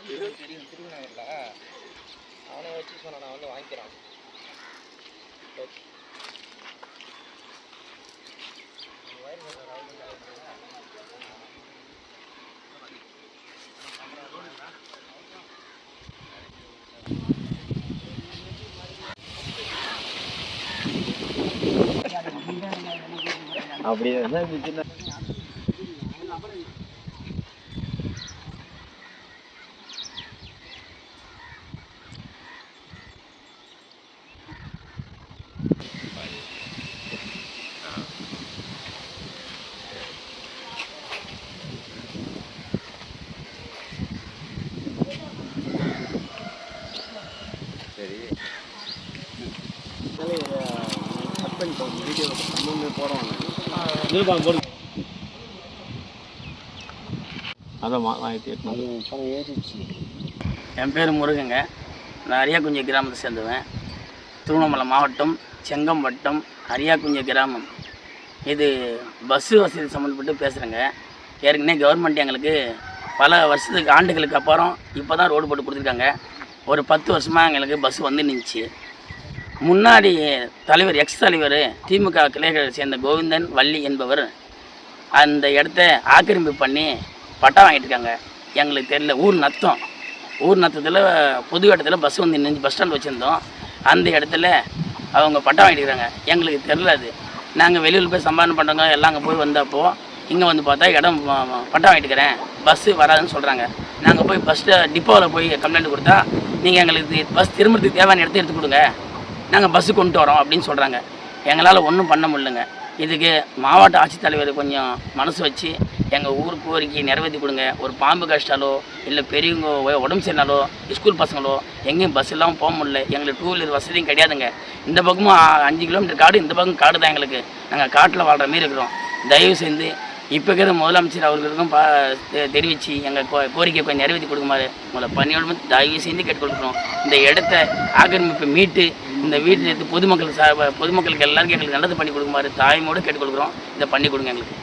தெரியும் திருநகரில் அவனை வச்சு சொன்ன நான் வந்து வாங்கிக்கிறான். அப்படி சரி வீடியோ போகிறோம். என் பேர் முருகங்க. நான் அரியாக்குஞ்சை கிராமத்தை சேர்ந்தவன். திருவண்ணாமலை மாவட்டம் செங்கம் வட்டம் அரியாக்குஞ்சை கிராமம். இது பஸ்ஸு வசதி சம்மந்தப்பட்டு பேசுகிறேங்க. ஏற்கனவே கவர்மெண்ட் எங்களுக்கு பல வருஷத்துக்கு ஆண்டுகளுக்கு அப்புறம் இப்போ தான் ரோடு போட்டு கொடுத்துருக்காங்க. ஒரு 10 வருஷமாக எங்களுக்கு பஸ்ஸு வந்து நின்றுச்சு. முன்னாடி தலைவர் எக்ஸ் தலைவர் திமுக கிளைகளை சேர்ந்த கோவிந்தன் வள்ளி என்பவர் அந்த இடத்த ஆக்கிரமிப்பு பண்ணி பட்டா வாங்கிட்டு இருக்காங்க. எங்களுக்கு தெரியல. ஊர் நத்தத்தில் பொது இடத்துல பஸ் வந்து நின்று பஸ் ஸ்டாண்ட் வச்சுருந்தோம். அந்த இடத்துல அவங்க பட்டா வாங்கிட்டுருக்காங்க. எங்களுக்கு தெரில. அது நாங்கள் வெளியில் போய் சம்பாதனை பண்ணுறோங்க எல்லாம் அங்கே போய் வந்தப்போ இங்கே வந்து பார்த்தா இடம் பட்டா வாங்கிட்டுக்கிறேன் பஸ்ஸு வராதுன்னு சொல்கிறாங்க. நாங்கள் போய் பஸ் டிப்போவில் போய் கம்ப்ளைண்ட் கொடுத்தா நீங்கள் எங்களுக்கு பஸ் திரும்புறதுக்கு தேவையான இடத்த எடுத்து கொடுங்க, நாங்கள் பஸ்ஸு கொண்டு வரோம் அப்படின்னு சொல்கிறாங்க. எங்களால் ஒன்றும் பண்ண முடியலங்க. இதுக்கு மாவட்ட ஆட்சித்தலைவர் கொஞ்சம் மனசு வச்சு எங்கள் ஊர் கோரிக்கை நிறைவேற்றி கொடுங்க. ஒரு பாம்பு கஷ்டாலோ இல்லை பெரியவங்க உடம்பு சரினாலோ ஸ்கூல் பசங்களோ எங்கேயும் பஸ் இல்லாமல் போக முடியல. எங்களுக்கு 2 வீலர் வசதியும் கிடையாதுங்க. இந்த பக்கமும் 5 கிலோமீட்டர் காடு, இந்த பக்கம் காடு தான் எங்களுக்கு. நாங்கள் காட்டில் வாழ்கிற மாரி இருக்கிறோம். தயவு செய்து இப்போ இருக்கிற முதலமைச்சர் அவர்களுக்கும் தெரிவித்து எங்கள் கோரிக்கை கொஞ்சம் நிறைவேற்றி கொடுக்குமாறு உங்களை பணியோடு தயவு செய்து கேட்டுக்கொடுக்குறோம். இந்த இடத்த ஆக்கிரமிப்பை மீட்டு இந்த வீட்டில் பொதுமக்களுக்கு எல்லாருக்கும் எங்களுக்கு நல்லது பண்ணி கொடுக்குமாறு தாய்மோடு கேட்டுக்கொள்கிறோம். இதை பண்ணி கொடுங்க எங்களுக்கு.